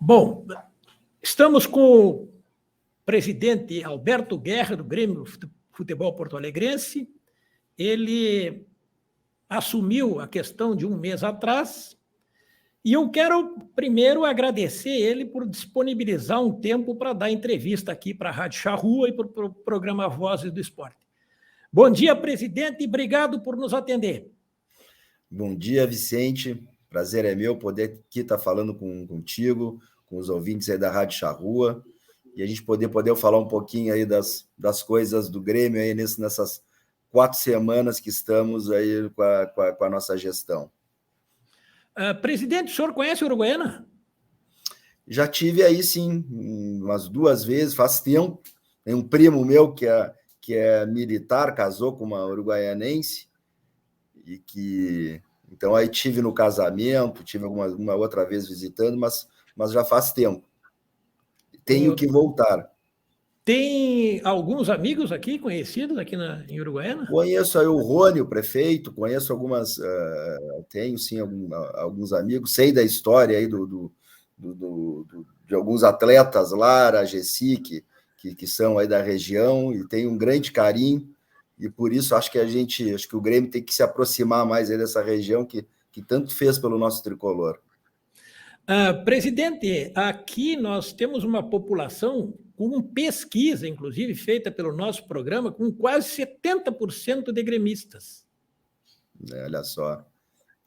Bom, estamos com o presidente Alberto Guerra, do Grêmio Futebol Porto-Alegrense. Ele assumiu a questão de um mês atrás e eu quero primeiro agradecer ele por disponibilizar um tempo para dar entrevista aqui para a Rádio Charrua e para o programa Vozes do Esporte. Bom dia, presidente, e obrigado por nos atender. Bom dia, Vicente. Prazer é meu poder aqui estar falando contigo, com os ouvintes aí da Rádio Charrua, e a gente poder falar um pouquinho aí das coisas do Grêmio aí nessas 4 semanas que estamos aí com a nossa gestão. Presidente, o senhor conhece a Uruguaiana? Já tive aí, sim, umas 2 vezes, faz tempo. Tem um primo meu que é militar, casou com uma uruguaianense, e que... Então, aí tive no casamento, tive uma outra vez visitando, mas já faz tempo. Tenho que voltar. Tem alguns amigos aqui, conhecidos aqui em Uruguaiana? Conheço aí o Rony, o prefeito, conheço algumas... tenho, sim, alguns amigos, sei da história aí de alguns atletas lá, a Gessi, que são aí da região, e tenho um grande carinho. E por isso acho que o Grêmio tem que se aproximar mais aí dessa região que tanto fez pelo nosso tricolor. Presidente, aqui nós temos uma população com pesquisa, inclusive feita pelo nosso programa, com quase 70% de gremistas. Olha só,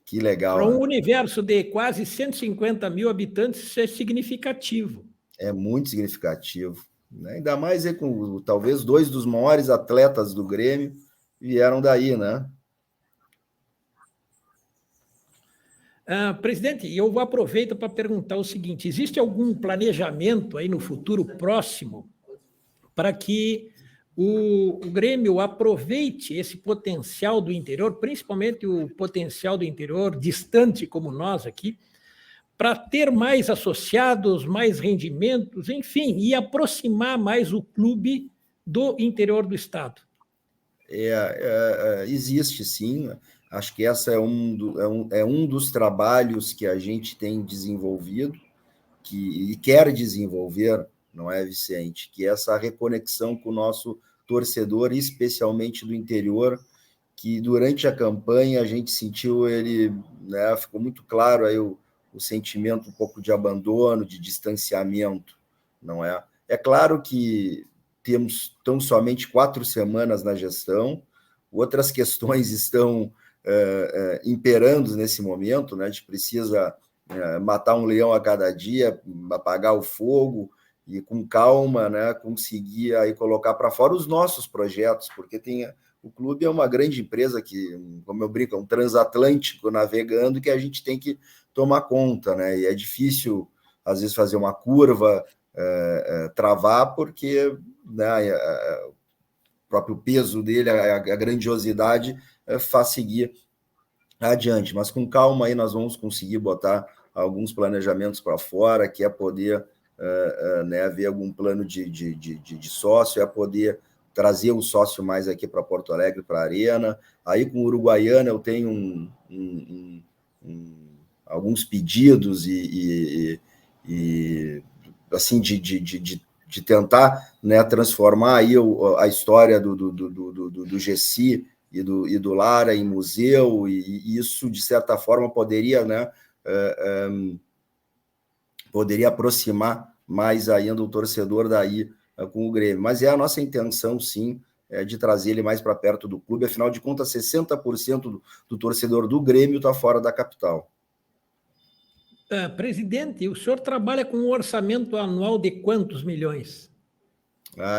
que legal. Para um universo de quase 150 mil habitantes, isso é significativo. É muito significativo. Ainda mais aí com talvez 2 dos maiores atletas do Grêmio vieram daí, né? Presidente, eu aproveito para perguntar o seguinte: existe algum planejamento aí no futuro próximo para que o Grêmio aproveite esse potencial do interior, principalmente o potencial do interior distante como nós aqui, para ter mais associados, mais rendimentos, enfim, e aproximar mais o clube do interior do estado? Existe, sim. Acho que essa é um dos trabalhos que a gente tem desenvolvido e quer desenvolver, não é, Vicente? Que é essa reconexão com o nosso torcedor, especialmente do interior, que durante a campanha a gente sentiu ele, né, ficou muito claro aí o sentimento um pouco de abandono, de distanciamento, não é? É claro que estão somente 4 semanas na gestão, outras questões estão imperando nesse momento, né? A gente precisa matar um leão a cada dia, apagar o fogo e com calma, né, conseguir aí colocar para fora os nossos projetos, porque o clube é uma grande empresa que, como eu brinco, é um transatlântico navegando que a gente tem que tomar conta, né? E é difícil, às vezes, fazer uma curva, travar, porque, né, o próprio peso dele, a grandiosidade, faz seguir adiante. Mas com calma aí nós vamos conseguir botar alguns planejamentos para fora, que é poder né, ver algum plano de sócio, é poder trazer o sócio mais aqui para Porto Alegre, para a Arena. Aí com o Uruguaiana eu tenho alguns pedidos e assim de tentar, né, transformar aí a história do Gessi e do Lara em museu, e isso, de certa forma, poderia, né, poderia aproximar mais ainda o torcedor daí com o Grêmio. Mas é a nossa intenção, sim, de trazer ele mais para perto do clube. Afinal de contas, 60% do torcedor do Grêmio está fora da capital. Presidente, o senhor trabalha com um orçamento anual de quantos milhões?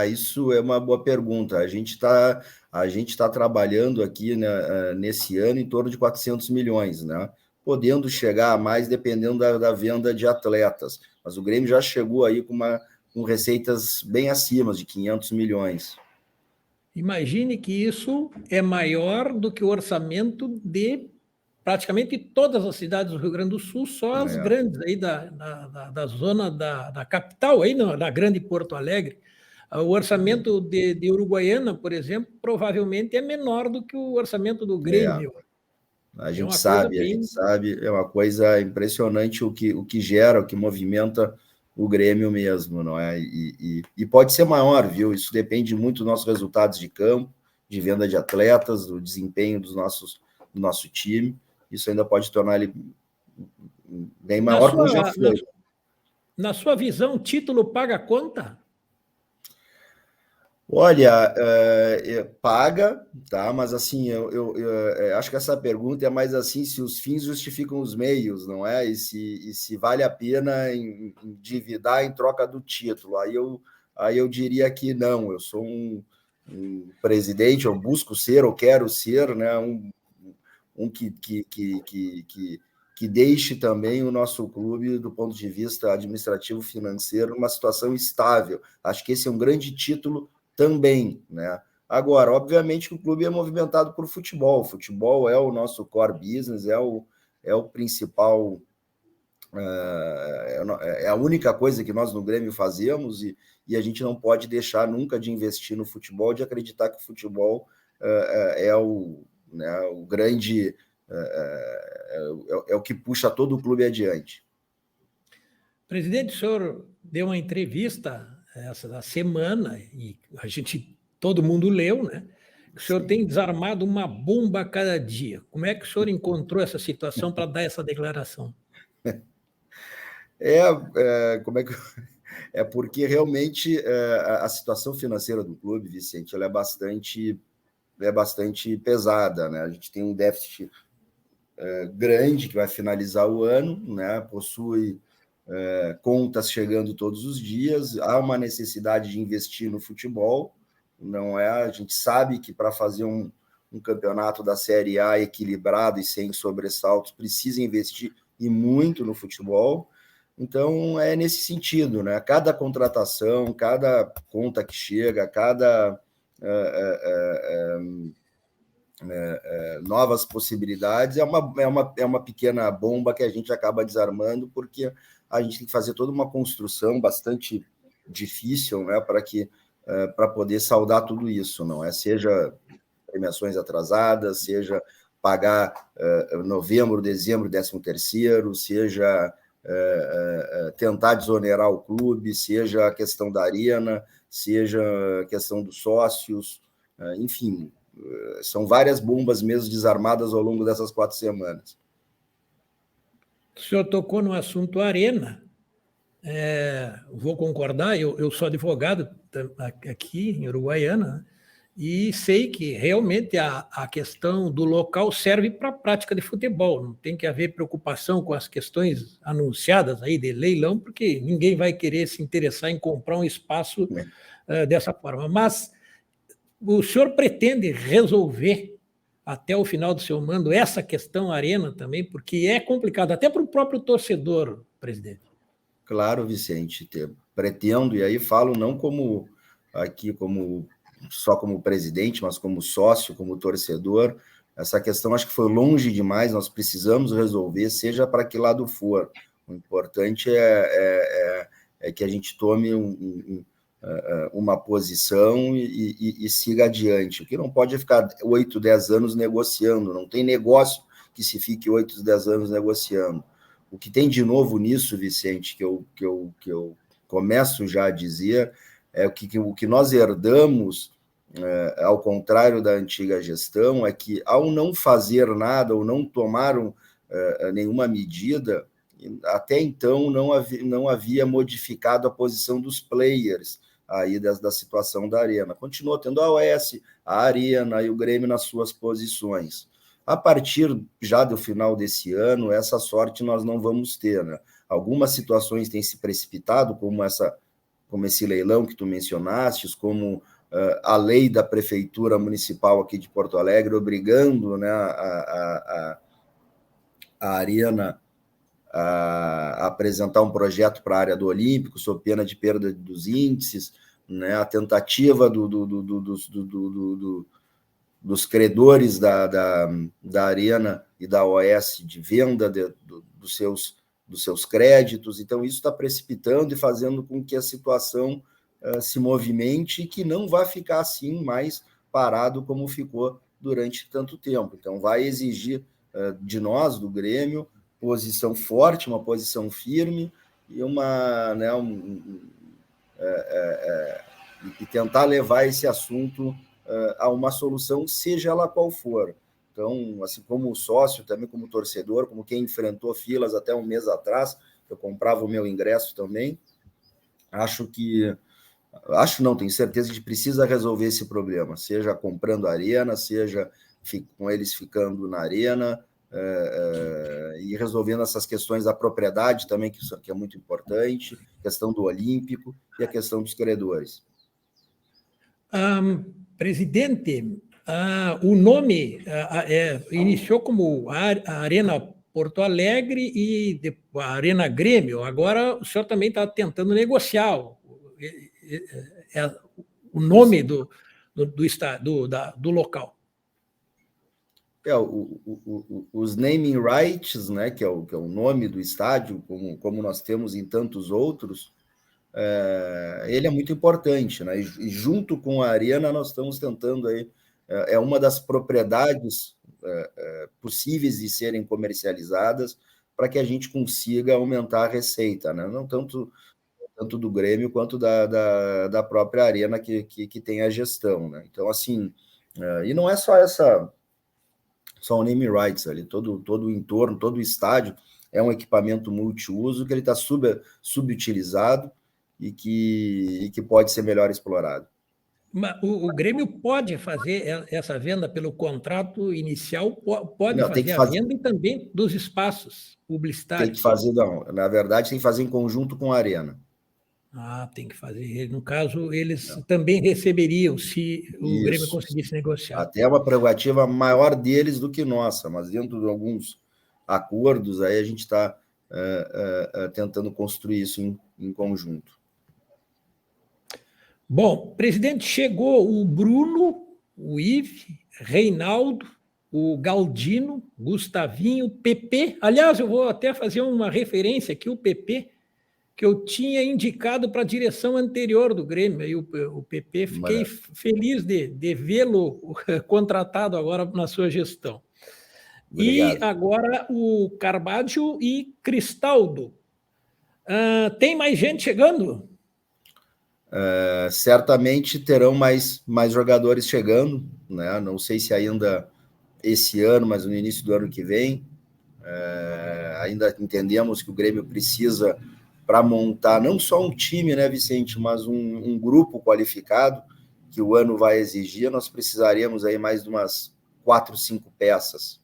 Isso é uma boa pergunta. A gente tá trabalhando aqui, né, nesse ano em torno de 400 milhões, né? Podendo chegar a mais dependendo da venda de atletas. Mas o Grêmio já chegou aí com receitas bem acima de 500 milhões. Imagine que isso é maior do que o orçamento de praticamente todas as cidades do Rio Grande do Sul, só as grandes aí da zona da capital, aí da grande Porto Alegre. O orçamento de Uruguaiana, por exemplo, provavelmente é menor do que o orçamento do Grêmio. A gente sabe, é uma coisa impressionante o que gera, o que movimenta o Grêmio mesmo, não é? E pode ser maior, viu? Isso depende muito dos nossos resultados de campo, de venda de atletas, do desempenho do nosso time. Isso ainda pode tornar ele bem maior, como já foi. Na sua visão, título paga a conta? Olha, paga, tá? Mas assim, eu acho que essa pergunta é mais assim, se os fins justificam os meios, não é? E se vale a pena endividar em troca do título. Aí eu diria que não, eu sou um presidente, eu busco ser, eu quero ser, né? Que deixe também o nosso clube, do ponto de vista administrativo financeiro, numa situação estável. Acho que esse é um grande título também, né? Agora, obviamente que o clube é movimentado por futebol. O futebol é o nosso core business, é o principal, é a única coisa que nós no Grêmio fazemos e a gente não pode deixar nunca de investir no futebol, de acreditar que o futebol é o grande, é o que puxa todo o clube adiante. Presidente, o senhor deu uma entrevista essa semana e todo mundo leu, né? O senhor tem desarmado uma bomba a cada dia. Como é que o senhor encontrou essa situação para dar essa declaração? Como é que é porque realmente a situação financeira do clube, Vicente, ela é bastante pesada, né? A gente tem um déficit grande que vai finalizar o ano, né? Possui contas chegando todos os dias, há uma necessidade de investir no futebol, não é? A gente sabe que para fazer um campeonato da Série A equilibrado e sem sobressaltos, precisa investir e muito no futebol. Então, é nesse sentido, né? Cada contratação, cada conta que chega, cada novas possibilidades, é uma pequena bomba que a gente acaba desarmando, porque a gente tem que fazer toda uma construção bastante difícil, né, para poder saldar tudo isso, não é? Seja premiações atrasadas, seja pagar novembro, dezembro, 13º, seja tentar desonerar o clube, seja a questão da arena, seja a questão dos sócios, enfim, são várias bombas mesmo desarmadas ao longo dessas 4 semanas. O senhor tocou no assunto Arena. Vou concordar, eu sou advogado aqui em Uruguaiana, né? E sei que realmente a questão do local serve para a prática de futebol. Não tem que haver preocupação com as questões anunciadas aí de leilão, porque ninguém vai querer se interessar em comprar um espaço dessa forma. Mas o senhor pretende resolver até o final do seu mando essa questão Arena também, porque é complicado, até para o próprio torcedor, presidente. Claro, Vicente, pretendo, e aí falo não como aqui só como presidente, mas como sócio, como torcedor. Essa questão acho que foi longe demais, nós precisamos resolver, seja para que lado for. O importante é que a gente tome uma posição e siga adiante. O que não pode é ficar 8, 10 anos negociando, não tem negócio que se fique 8, 10 anos negociando. O que tem de novo nisso, Vicente, que eu começo já a dizer, é o que nós herdamos, ao contrário da antiga gestão, é que ao não fazer nada ou não tomar nenhuma medida, até então não havia modificado a posição dos players aí da situação da Arena. Continuou tendo a OS, a Arena e o Grêmio nas suas posições. A partir já do final desse ano, essa sorte nós não vamos ter, né? Algumas situações têm se precipitado, como esse leilão que tu mencionaste, como a lei da Prefeitura Municipal aqui de Porto Alegre, obrigando, né, a Arena a apresentar um projeto para a área do Olímpico, sob pena de perda dos índices, né, a tentativa dos credores da Arena e da OS de venda dos seus créditos. Então, isso está precipitando e fazendo com que a situação se movimente e que não vai ficar assim mais parado como ficou durante tanto tempo. Então, vai exigir de nós, do Grêmio, posição forte, uma posição firme, e e tentar levar esse assunto a uma solução, seja ela qual for. Então, assim como sócio, também como torcedor, como quem enfrentou filas até um mês atrás, eu comprava o meu ingresso também, tenho certeza que a gente precisa resolver esse problema, seja comprando a arena, seja com eles ficando na arena, e resolvendo essas questões da propriedade também, que é muito importante, questão do Olímpico e a questão dos credores. Presidente, o nome iniciou como a Arena Porto Alegre e a Arena Grêmio. Agora o senhor também está tentando negociar o nome do local. Os naming rights, né, que é o nome do estádio, como nós temos em tantos outros, ele é muito importante, né? E junto com a arena nós estamos tentando aí, uma das propriedades possíveis de serem comercializadas para que a gente consiga aumentar a receita, né? Não tanto do Grêmio quanto da própria arena que tem a gestão, né? Então, assim, e não é só o name rights ali, todo o entorno, todo o estádio é um equipamento multiuso que ele está subutilizado e que pode ser melhor explorado. Mas o Grêmio pode fazer essa venda pelo contrato inicial, pode fazer a venda e também dos espaços publicitários. Tem que fazer, não. Na verdade, tem que fazer em conjunto com a arena. Tem que fazer. No caso, eles também receberiam se o Grêmio conseguisse negociar. Até uma prerrogativa maior deles do que nossa, mas dentro de alguns acordos, aí a gente está tentando construir isso em conjunto. Bom, presidente, chegou o Bruno, o Ive, Reinaldo, o Galdino, Gustavinho, PP. Aliás, eu vou até fazer uma referência aqui, o PP, que eu tinha indicado para a direção anterior do Grêmio, e o PP, fiquei feliz de vê-lo contratado agora na sua gestão. Obrigado. E agora o Carbaggio e Cristaldo. Tem mais gente chegando? Certamente terão mais jogadores chegando, né? Não sei se ainda esse ano, mas no início do ano que vem. Ainda entendemos que o Grêmio precisa, para montar não só um time, né, Vicente, mas um grupo qualificado que o ano vai exigir, nós precisaríamos aí mais de umas 4, 5 peças.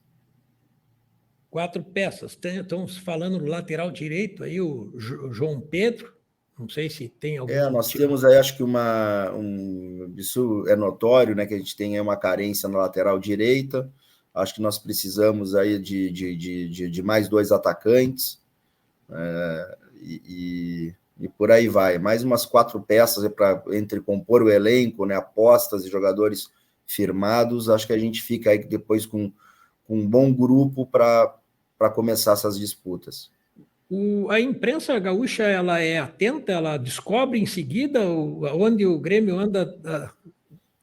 4 peças. Estamos falando no lateral direito aí, o João Pedro. Não sei se tem algum. Nós temos aí, acho que isso é notório, né? Que a gente tem aí uma carência na lateral direita. Acho que nós precisamos aí de mais 2 atacantes. E por aí vai. Mais umas 4 peças entre compor o elenco, né? Apostas e jogadores firmados. Acho que a gente fica aí depois com um bom grupo para começar essas disputas. A imprensa gaúcha, ela é atenta, ela descobre em seguida onde o Grêmio anda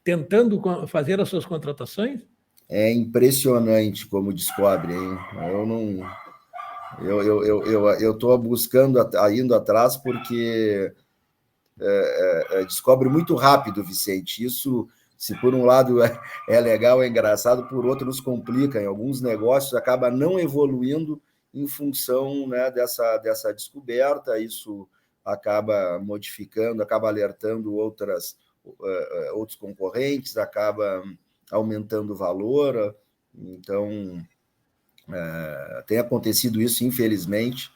tentando fazer as suas contratações? É impressionante como descobre, hein? Eu estou buscando, indo atrás, porque descobre muito rápido, Vicente. Isso, se por um lado é legal, é engraçado, por outro nos complica. Em alguns negócios acaba não evoluindo em função, né, dessa descoberta. Isso acaba modificando, acaba alertando outros concorrentes, acaba aumentando o valor. Então, tem acontecido isso, infelizmente,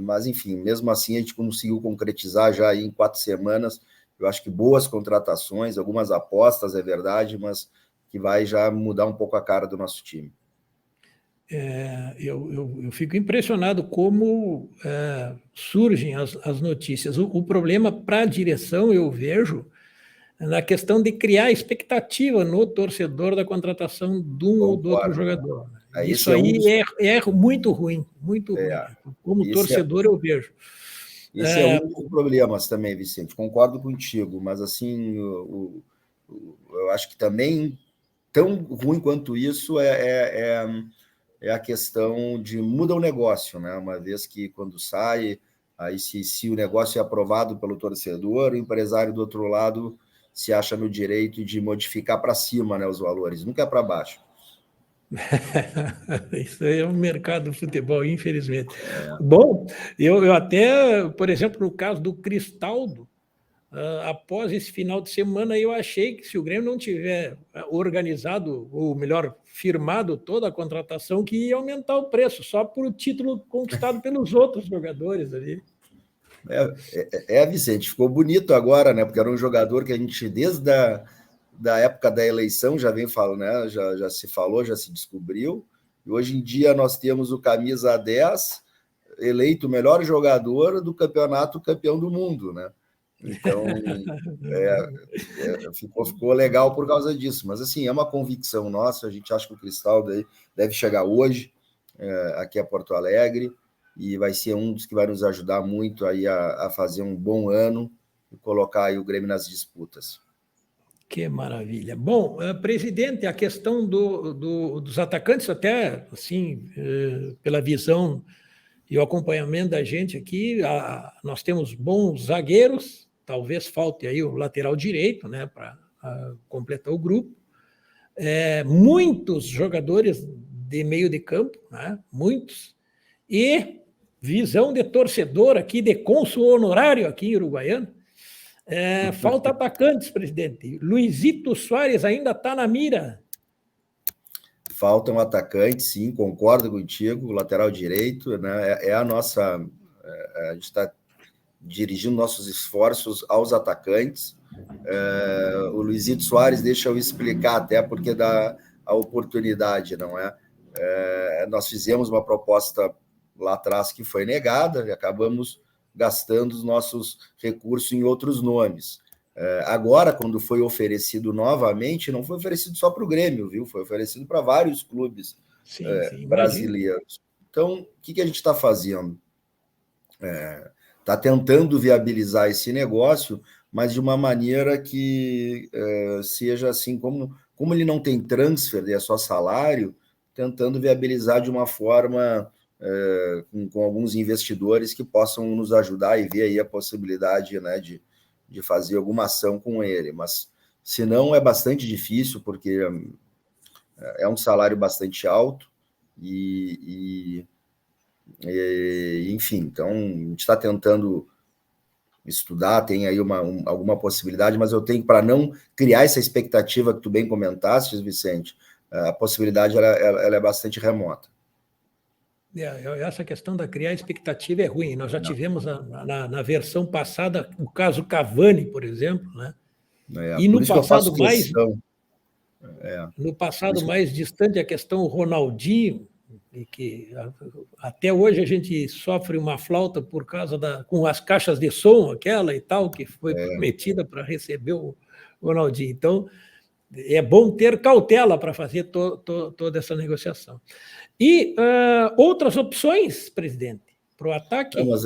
mas, enfim, mesmo assim, a gente conseguiu concretizar já aí em 4 semanas, eu acho que boas contratações, algumas apostas, é verdade, mas que vai já mudar um pouco a cara do nosso time. Eu fico impressionado como surgem as notícias. O problema para a direção, eu vejo, na questão de criar expectativa no torcedor da contratação de um ou do outro jogador. Isso aí é muito ruim, muito ruim. Como torcedor, eu vejo. Esse é um dos problemas também, Vicente. Concordo contigo, mas assim, eu acho que também tão ruim quanto isso é a questão de muda o negócio, né? Uma vez que quando sai Aí, se o negócio é aprovado pelo torcedor, o empresário do outro lado se acha no direito de modificar para cima, né, os valores, nunca é para baixo. Isso aí é um mercado do futebol, infelizmente. Bom, eu até, por exemplo, no caso do Cristaldo, após esse final de semana, eu achei que se o Grêmio não tiver organizado, ou melhor, firmado toda a contratação, que ia aumentar o preço, só por o título conquistado pelos outros jogadores ali. Vicente, ficou bonito agora, né? Porque era um jogador que a gente, desde da época da eleição, já vem falando, né? Já se falou, já se descobriu. E hoje em dia nós temos o camisa 10 eleito o melhor jogador do campeonato campeão do mundo, né? Então, ficou legal por causa disso. Mas, assim, é uma convicção nossa. A gente acha que o Cristaldo deve chegar hoje aqui a Porto Alegre e vai ser um dos que vai nos ajudar muito aí a fazer um bom ano e colocar aí o Grêmio nas disputas. Que maravilha. Bom, presidente, a questão dos atacantes, até assim, pela visão e o acompanhamento da gente aqui, nós temos bons zagueiros, talvez falte aí o lateral direito, né, para completar o grupo. Muitos jogadores de meio de campo, né, muitos, e visão de torcedor aqui, de cônsul honorário aqui em Uruguaiana. Falta atacantes, presidente. Luizito Soares ainda está na mira. Falta um atacante, sim, concordo contigo, lateral direito, né? A nossa. A gente está dirigindo nossos esforços aos atacantes. O Luizito Soares, deixa eu explicar, até porque dá a oportunidade, não é? Nós fizemos uma proposta lá atrás que foi negada e acabamos gastando os nossos recursos em outros nomes. Agora, quando foi oferecido novamente, não foi oferecido só para o Grêmio, viu? Foi oferecido para vários clubes brasileiros. Então, o que a gente está fazendo? Está tentando viabilizar esse negócio, mas de uma maneira que seja assim, como ele não tem transfer, é só salário, tentando viabilizar de uma forma com alguns investidores que possam nos ajudar e ver aí a possibilidade, né, de fazer alguma ação com ele. Mas, se não, é bastante difícil, porque é um salário bastante alto enfim, então a gente está tentando estudar, tem aí alguma possibilidade, mas eu tenho, para não criar essa expectativa que tu bem comentaste, Vicente, a possibilidade ela é bastante remota. Essa questão da criar expectativa é ruim. Nós já tivemos na versão passada o caso Cavani, por exemplo, né? E no passado mais distante a questão Ronaldinho, e que até hoje a gente sofre uma flauta por causa com as caixas de som, aquela e tal, que foi prometida para receber o Ronaldinho. Então, é bom ter cautela para fazer toda essa negociação. E outras opções, presidente, para o ataque? Não, mas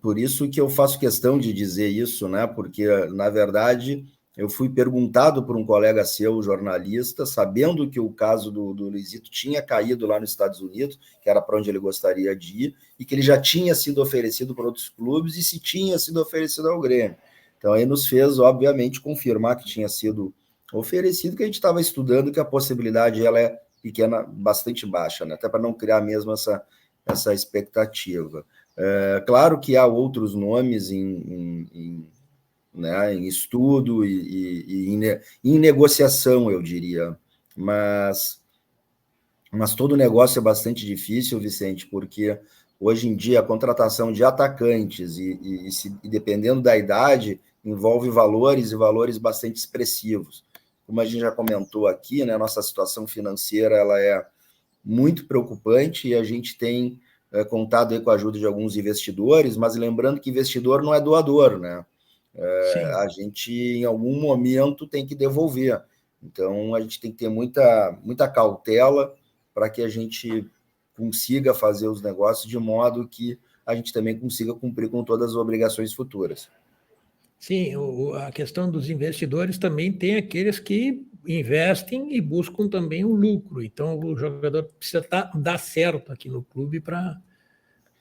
por isso que eu faço questão de dizer isso, né? Porque, na verdade, eu fui perguntado por um colega seu, jornalista, sabendo que o caso do Luizito tinha caído lá nos Estados Unidos, que era para onde ele gostaria de ir, e que ele já tinha sido oferecido para outros clubes e se tinha sido oferecido ao Grêmio. Então, aí nos fez, obviamente, confirmar que tinha sido oferecido, que a gente estava estudando, que a possibilidade ela é pequena, bastante baixa, né? Até para não criar mesmo essa expectativa. Claro que há outros nomes em estudo e em negociação, eu diria, mas todo negócio é bastante difícil, Vicente, porque hoje em dia a contratação de atacantes e dependendo da idade, envolve valores bastante expressivos. Como a gente já comentou aqui, né, nossa situação financeira ela é muito preocupante e a gente tem contado aí com a ajuda de alguns investidores, mas lembrando que investidor não é doador, né? A gente, em algum momento, tem que devolver. Então, a gente tem que ter muita cautela para que a gente consiga fazer os negócios de modo que a gente também consiga cumprir com todas as obrigações futuras. Sim, a questão dos investidores também tem aqueles que investem e buscam também o lucro. Então, o jogador precisa dar certo aqui no clube para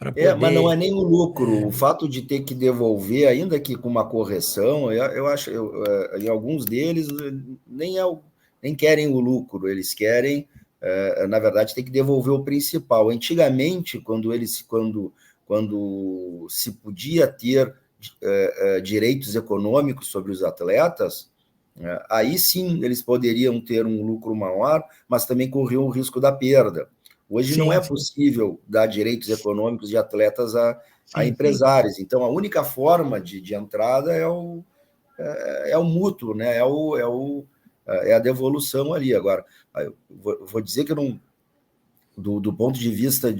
para poder... Mas não é nem o lucro, o fato de ter que devolver, ainda que com uma correção, eu acho, em alguns deles nem querem o lucro, eles querem, na verdade, ter que devolver o principal. Antigamente, quando se podia ter direitos econômicos sobre os atletas, aí sim eles poderiam ter um lucro maior, mas também corriam o risco da perda. Hoje não é possível dar direitos econômicos de atletas a empresários. Então, a única forma de entrada é o mútuo, né? É a devolução ali. Agora, eu vou dizer que do ponto de vista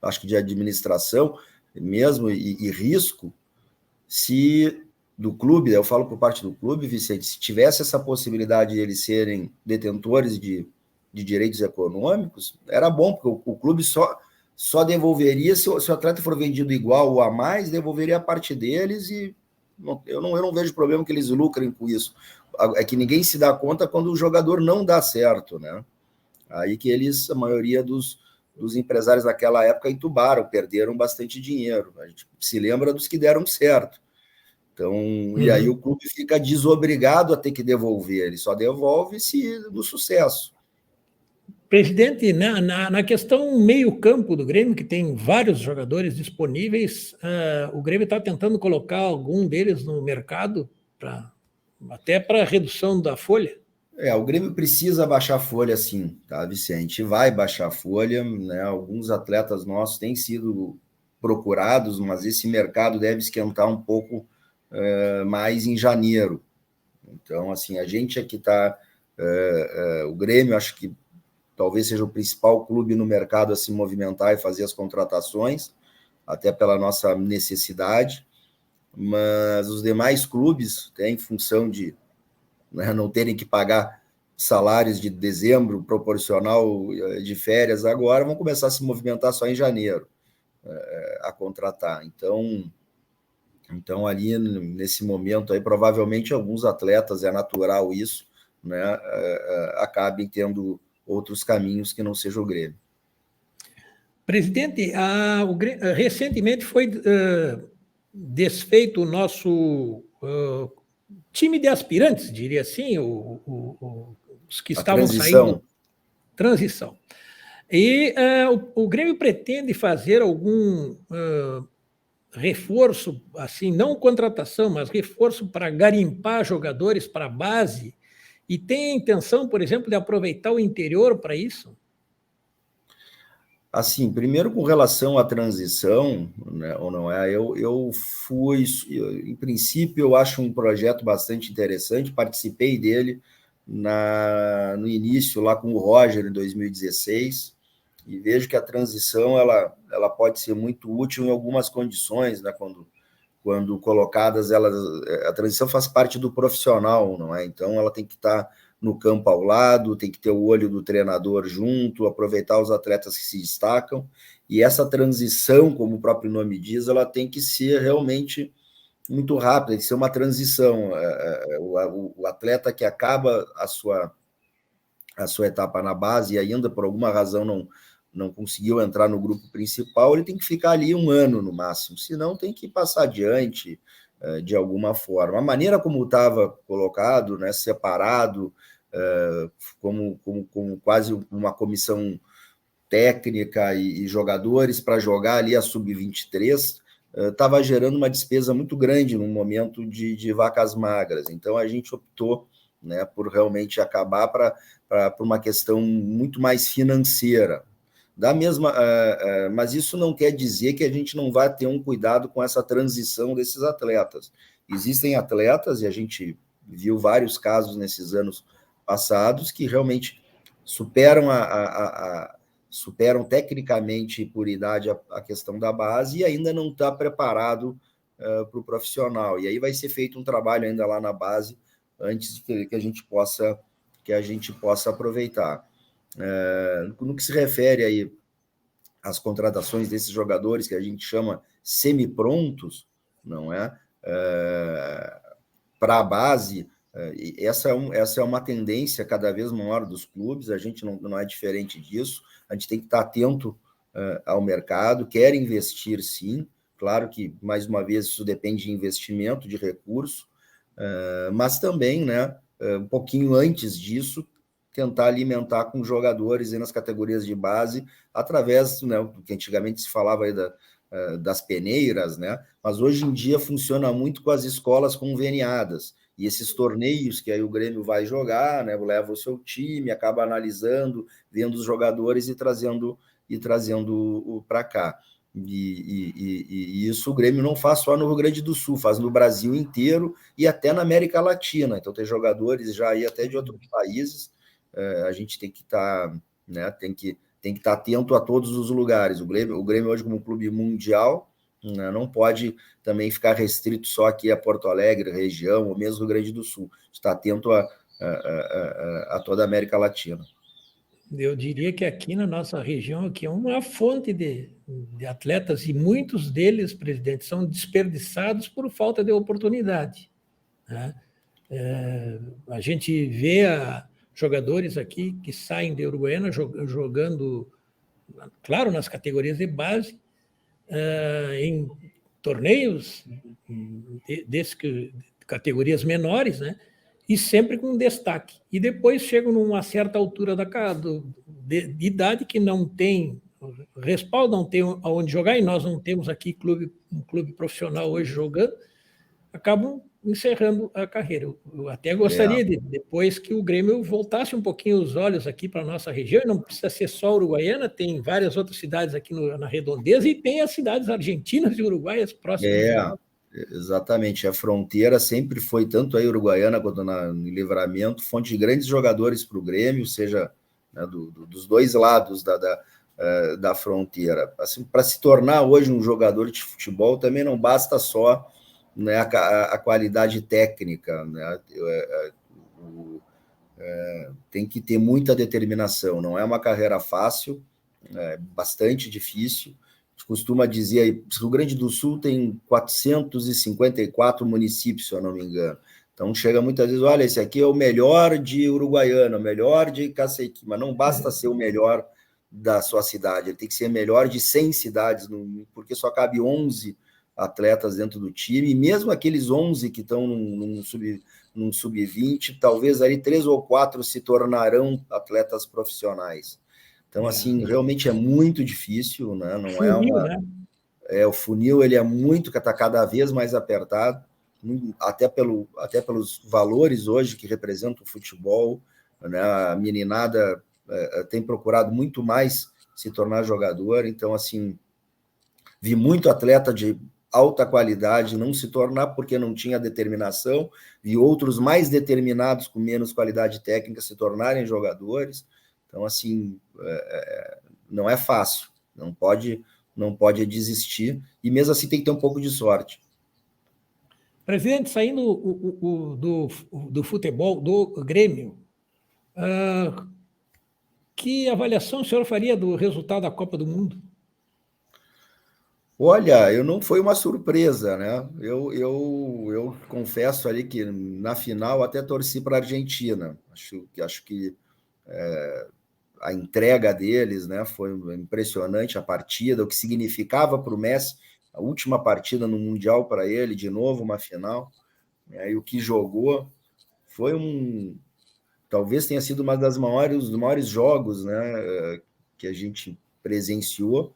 acho que de administração mesmo e risco, se do clube, eu falo por parte do clube, Vicente, se tivesse essa possibilidade de eles serem detentores de direitos econômicos, era bom, porque o clube só devolveria se o atleta for vendido igual ou a mais, devolveria a parte deles e eu não vejo problema que eles lucrem com isso. É que ninguém se dá conta quando o jogador não dá certo, né? Aí que a maioria dos empresários daquela época entubaram, perderam bastante dinheiro. A gente se lembra dos que deram certo. Então, e aí o clube fica desobrigado a ter que devolver, ele só devolve se no sucesso. Presidente, na questão meio-campo do Grêmio, que tem vários jogadores disponíveis, o Grêmio está tentando colocar algum deles no mercado, até para redução da folha? O Grêmio precisa baixar a folha, sim, tá, Vicente? Vai baixar a folha, né? Alguns atletas nossos têm sido procurados, mas esse mercado deve esquentar um pouco mais em janeiro. Então, assim, a gente aqui está... o Grêmio, acho que talvez seja o principal clube no mercado a se movimentar e fazer as contratações, até pela nossa necessidade, mas os demais clubes, em função de não terem que pagar salários de dezembro proporcional de férias agora, vão começar a se movimentar só em janeiro a contratar. Então, ali, nesse momento, aí, provavelmente alguns atletas, é natural isso, né, acabem tendo outros caminhos que não seja o Grêmio. Presidente, recentemente foi desfeito o nosso time de aspirantes, diria assim, os que estavam saindo. Transição. E o Grêmio pretende fazer algum reforço, assim, não contratação, mas reforço para garimpar jogadores para a base, e tem a intenção, por exemplo, de aproveitar o interior para isso? Assim, primeiro com relação à transição, né, ou não é, em princípio, eu acho um projeto bastante interessante, participei dele no início, lá com o Roger, em 2016, e vejo que a transição ela pode ser muito útil em algumas condições, né, quando colocadas, a transição faz parte do profissional, não é? Então, ela tem que estar no campo ao lado, tem que ter o olho do treinador junto, aproveitar os atletas que se destacam, e essa transição, como o próprio nome diz, ela tem que ser realmente muito rápida, tem que ser uma transição. O atleta que acaba a sua etapa na base e ainda por alguma razão não conseguiu entrar no grupo principal, ele tem que ficar ali 1 ano no máximo, senão tem que passar adiante de alguma forma. A maneira como estava colocado, né, separado, como quase uma comissão técnica e jogadores para jogar ali a sub-23, estava gerando uma despesa muito grande no momento de vacas magras. Então, a gente optou, né, por realmente acabar por uma questão muito mais financeira. Mas isso não quer dizer que a gente não vai ter um cuidado com essa transição desses atletas. Existem atletas, e a gente viu vários casos nesses anos passados, que realmente superam tecnicamente por idade a questão da base e ainda não está preparado para o profissional. E aí vai ser feito um trabalho ainda lá na base antes de que a gente possa aproveitar. No que se refere aí às contratações desses jogadores que a gente chama semi-prontos, não é? Para a base, essa é uma tendência cada vez maior dos clubes, a gente não é diferente disso, a gente tem que estar atento ao mercado, quer investir sim, claro que, mais uma vez, isso depende de investimento, de recurso, mas também, né, um pouquinho antes disso, tentar alimentar com jogadores aí nas categorias de base, através, né, do que antigamente se falava aí das peneiras, né, mas hoje em dia funciona muito com as escolas conveniadas, e esses torneios que aí o Grêmio vai jogar, né, leva o seu time, acaba analisando, vendo os jogadores e trazendo para cá. E isso o Grêmio não faz só no Rio Grande do Sul, faz no Brasil inteiro e até na América Latina. Então tem jogadores já aí até de outros países. A gente tem que estar, né, tem que estar atento a todos os lugares. O Grêmio hoje como um clube mundial, né, não pode também ficar restrito só aqui a Porto Alegre, região, ou mesmo Rio Grande do Sul. Está atento a toda a América Latina. Eu diria que aqui na nossa região aqui é uma fonte de atletas, e muitos deles, presidente, são desperdiçados por falta de oportunidade, né? A gente vê jogadores aqui que saem de Uruguaiana jogando, claro, nas categorias de base, em torneios categorias menores, né? E sempre com destaque. E depois chegam numa certa altura de idade que não tem respaldo, não tem aonde jogar, e nós não temos aqui um clube profissional hoje jogando, acabam encerrando a carreira. Eu até gostaria depois que o Grêmio voltasse um pouquinho os olhos aqui para a nossa região, e não precisa ser só Uruguaiana, tem várias outras cidades aqui na redondeza, e tem as cidades argentinas e uruguaias próximas de nós. Exatamente, a fronteira sempre foi, tanto aí Uruguaiana quanto no Livramento, fonte de grandes jogadores para o Grêmio, seja, né, dos dois lados da fronteira. Assim, para se tornar hoje um jogador de futebol, também não basta só, né, a qualidade técnica, né? Tem que ter muita determinação, não é uma carreira fácil, é bastante difícil. Costuma dizer aí, o Rio Grande do Sul tem 454 municípios, se eu não me engano. Então chega muitas vezes, olha, esse aqui é o melhor de Uruguaiana, o melhor de Cacequi, mas não basta ser o melhor da sua cidade, ele tem que ser melhor de 100 cidades, porque só cabe 11 atletas dentro do time, e mesmo aqueles 11 que estão num sub-20, talvez ali 3 ou 4 se tornarão atletas profissionais. Então, assim, realmente é muito difícil, né? Não funil, né? O funil ele é muito, está cada vez mais apertado, até pelos valores hoje que representam o futebol, né? A meninada tem procurado muito mais se tornar jogador. Então, assim, vi muito atleta de alta qualidade não se tornar porque não tinha determinação, vi outros mais determinados com menos qualidade técnica se tornarem jogadores. Então, assim, não é fácil, não pode desistir, e mesmo assim tem que ter um pouco de sorte. Presidente, saindo do futebol, do Grêmio, que avaliação o senhor faria do resultado da Copa do Mundo? Olha, não foi uma surpresa, né? Eu confesso ali que na final até torci para a Argentina. Acho que a entrega deles, né, foi impressionante, a partida, o que significava para o Messi, a última partida no Mundial para ele, de novo uma final, né, e o que jogou foi talvez tenha sido uma dos maiores jogos, né, que a gente presenciou,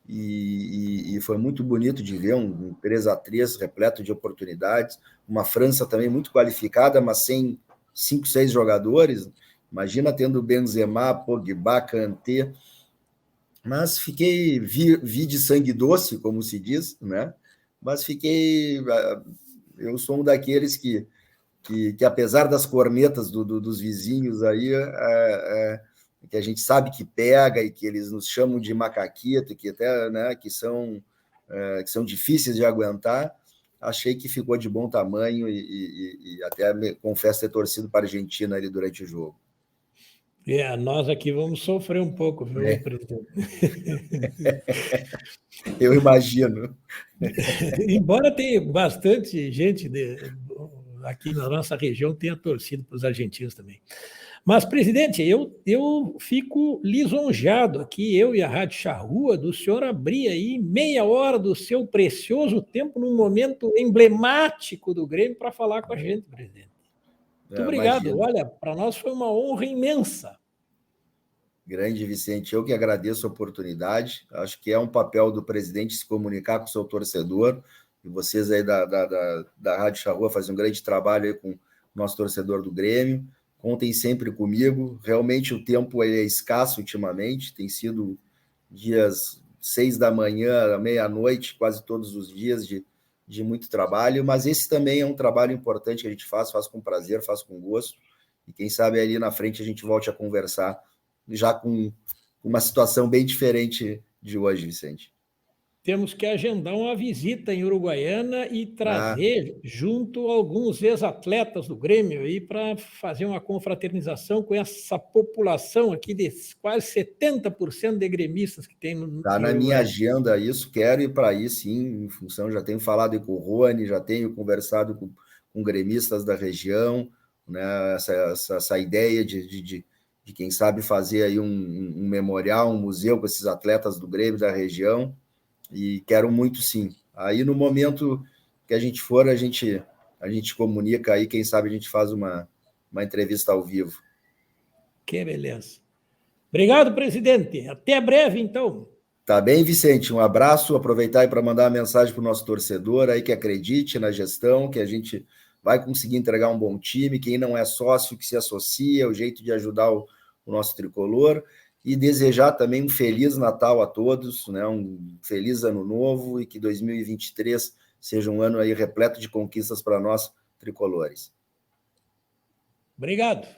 e foi muito bonito de ver um 3-3 repleto de oportunidades, uma França também muito qualificada, mas sem 5, 6 jogadores. Imagina tendo Benzema, Pogba, Kanté, mas vi de sangue doce, como se diz, né? Mas eu sou um daqueles que apesar das cornetas dos vizinhos aí, que a gente sabe que pega e que eles nos chamam de macaquito, que até, né, que são difíceis de aguentar, achei que ficou de bom tamanho e até confesso ter torcido para a Argentina ali durante o jogo. Nós aqui vamos sofrer um pouco, viu, presidente? Eu imagino. Embora tenha bastante gente aqui na nossa região tenha torcido para os argentinos também. Mas, presidente, eu fico lisonjeado aqui, eu e a Rádio Charrua, do senhor abrir aí meia hora do seu precioso tempo num momento emblemático do Grêmio para falar com a gente, presidente. Muito obrigado. Imagino. Olha, para nós foi uma honra imensa. Grande Vicente, eu que agradeço a oportunidade. Acho que é um papel do presidente se comunicar com o seu torcedor. E vocês aí da Rádio Charrua fazem um grande trabalho aí com o nosso torcedor do Grêmio. Contem sempre comigo. Realmente o tempo é escasso ultimamente. Tem sido dias 6 da manhã, meia-noite, quase todos os dias de muito trabalho. Mas esse também é um trabalho importante que a gente faz com prazer, faz com gosto. E quem sabe ali na frente a gente volte a conversar já com uma situação bem diferente de hoje, Vicente. Temos que agendar uma visita em Uruguaiana e trazer junto alguns ex-atletas do Grêmio aí para fazer uma confraternização com essa população aqui de quase 70% de gremistas que tem no Está na minha agenda isso, quero ir para aí sim, em função, já tenho falado com o Rony, já tenho conversado com gremistas da região, né, essa ideia de quem sabe fazer aí um memorial, um museu com esses atletas do Grêmio da região, e quero muito sim. Aí no momento que a gente for, a gente comunica aí, quem sabe a gente faz uma entrevista ao vivo. Que beleza. Obrigado, presidente. Até breve, então. Tá bem, Vicente? Um abraço, aproveitar aí para mandar uma mensagem para o nosso torcedor aí que acredite na gestão, que a gente vai conseguir entregar um bom time, quem não é sócio, que se associa, o jeito de ajudar o nosso tricolor, e desejar também um Feliz Natal a todos, né? Um feliz Ano Novo e que 2023 seja um ano aí repleto de conquistas para nós, tricolores. Obrigado.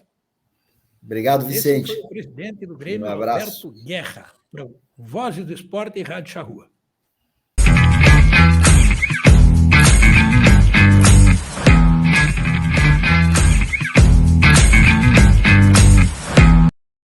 Obrigado, Vicente. Esse foi o presidente do Grêmio, Um abraço. Alberto Guerra, Vozes do Esporte e Rádio Charrua.